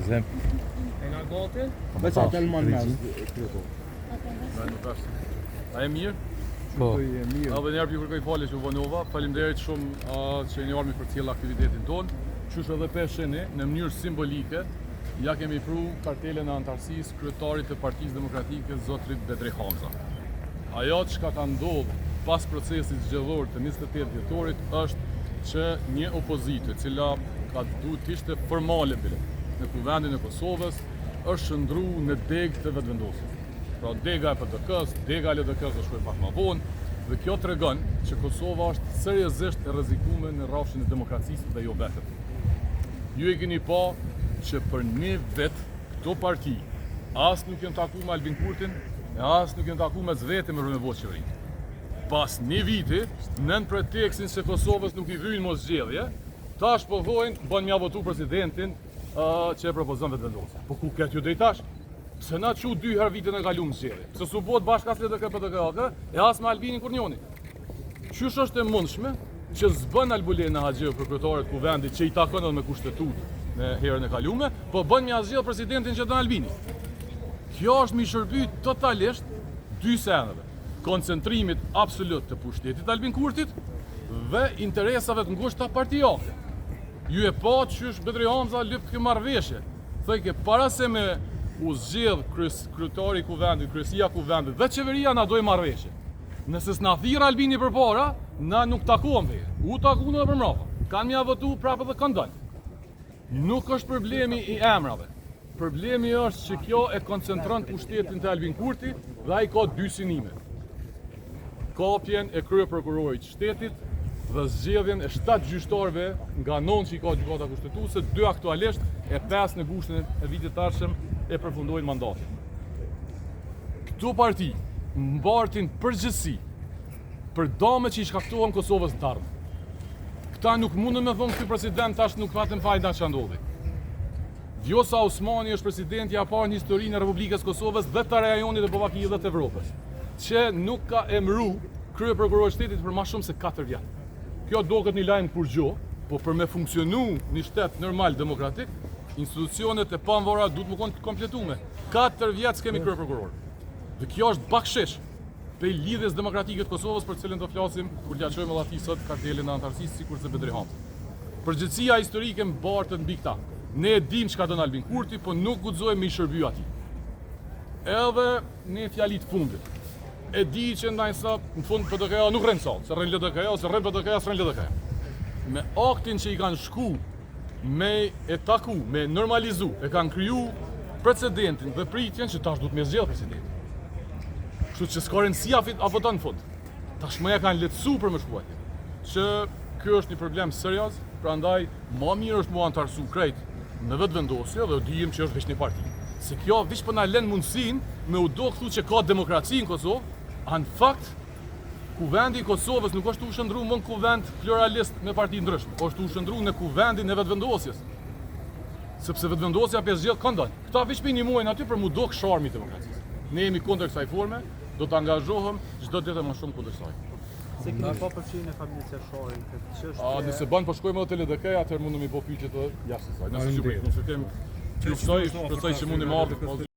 Zem. E nga gati? Veç atë Elman mes. A e mirë? Po. Edhe njerë ju kërkoj falje që u vonova, faleminderit shumë që një armi për cilë aktivitetin tonë. Qysh edhe pesheni, në mënyrë simbolike, ja kemi pru kartelen e antarësisë kryetarit të Partisë Demokratike, zotrit Bedri Hamza. Ajo që ka ndodhë pas procesit zgjedhor të 28 dhjetorit është që një opozitë, cila ka duhet ishte formale bile në kuvendin e Kosovës, është shëndru në degë të vetëvendosjes. Pra dega e PDK-s, dega e LDK-s do shkojë pak më vonë, dhe kjo tregon që Kosova është seriozisht e rrezikuar në rrafshin e demokracisë dhe jo vetëm. Ju e keni pa që për një vetë këto parti as nuk janë takuar me Albin Kurtin, as nuk janë takuar me Zveti me rënëvot qeverinë. Pas një viti, nën pretekstin se Kosovës nuk i vynë mos zgjedhje, tash po thojnë bën mja votu presidentin që e propozon vetëvendosje. Po ku ketë ju drejtash? Pse na çu 2 herë vitën e kaluar zgjedhje? Pse su bëhet bashkë as LDK PDK e as me Albinin Kurnioni? Qysh është e mundshme që s'bën Albulena Haxhiu prokurorit kuvendit që i takon edhe me kushtetut në herën e kaluar, po bën mja zgjedh presidentin që don Albini. Kjo është mi shërby totalisht dy seneve. Koncentrimit absolut të pushtetit Albin Kurtit dhe interesave të ngushta partijake. Ju e pa qysh Bedri Hamza lyp kjo marrëveshje. Thëjke para se me u zgjedh kryetari i kuvendit, kryesia e kuvendit dhe qeveria na doj marrëveshje. Nëse s'na thirr Albini përpara, na nuk takuam dhe. U takuam edhe për mbrapa. Kanë mja votu prapë dhe kanë dalë. Nuk është problemi i emrave. Problemi është që kjo e koncentron pushtetin të Albin Kurti dhe ai ka dy synime. Kapjen e krye prokurorit shtetit dhe zgjedhjen e 7 gjyqtarëve nga 9 që i ka gjykata kushtetuese, 2 aktualisht e 5 në gushtin e vitit të ardhshëm e përfundojnë mandatin. Këto parti mbartin përgjegjësi për dëmet që i shkaktuan Kosovës në ardhmë. Këta nuk mundën me thonë ky president tash nuk patën fajda që ndodhi. Vjosa Osmani është presidenti i parë në historinë e Republikës Kosovës dhe të rajonit e Ballakisë dhe të Evropës, që nuk ka emëru krye prokurori shtetit për më shumë se 4 vjet. Kjo duket një lajm kurrgjë, po për me funksionu një shtet normal demokratik, institucionet e pamvora duhet më konë kompletume. 4 vjet s'kemi krye prokuror. Dhe kjo është bakshish pe lidhjes demokratike të Kosovës për cilën do flasim kur t'ia çojmë edhe sot kartelin e antarësisë sikurse Bedri Hamza. Përgjegjësia historike mbartet mbi këta. Ne e dim çka don Albin Kurti, po nuk guxojmë me i shërby atij. Edhe në fjalit fundit. E di që ndaj sa në fund PDK-ja nuk rën sot, se rën LDK-ja ose rën PDK-ja, s'rën LDK-ja. Me aktin që i kanë shku, me e taku, me normalizu, e kanë kriju precedentin dhe pritjen që tash duhet me zgjedh presidentin. Kështu që s'ka rëndësi a voton në fund. Tashmë ja kanë lehtësu për më shkuatje. Që ky është një problem serioz, prandaj më mirë është mu antarësu krejt në vetëvendosje dhe dijmë që është veç një parti. Se kjo vish po na lën mundësinë me u do këtu që ka demokraci në Kosovë, në fakt kuvendi i Kosovës nuk është u shëndru më në kuvend pluralist me parti ndryshme, është u shëndru në kuvendin e vetëvendosjes. Sepse vetëvendosja për zgjedhje kanë dalë. Këta vish minimojnë aty për mu do sharmi i demokracisë. Ne jemi kundër kësaj forme, do të angazhohem çdo ditë më shumë kundër saj. Se keni pa përfshirjen e familjes së Shorin këtë çështje. Nëse bën po shkojmë edhe te LDK, atëherë mundemi po pyetje të jashtë saj. Nëse ju bëjmë, nëse kemi shpresoj që mundi marrë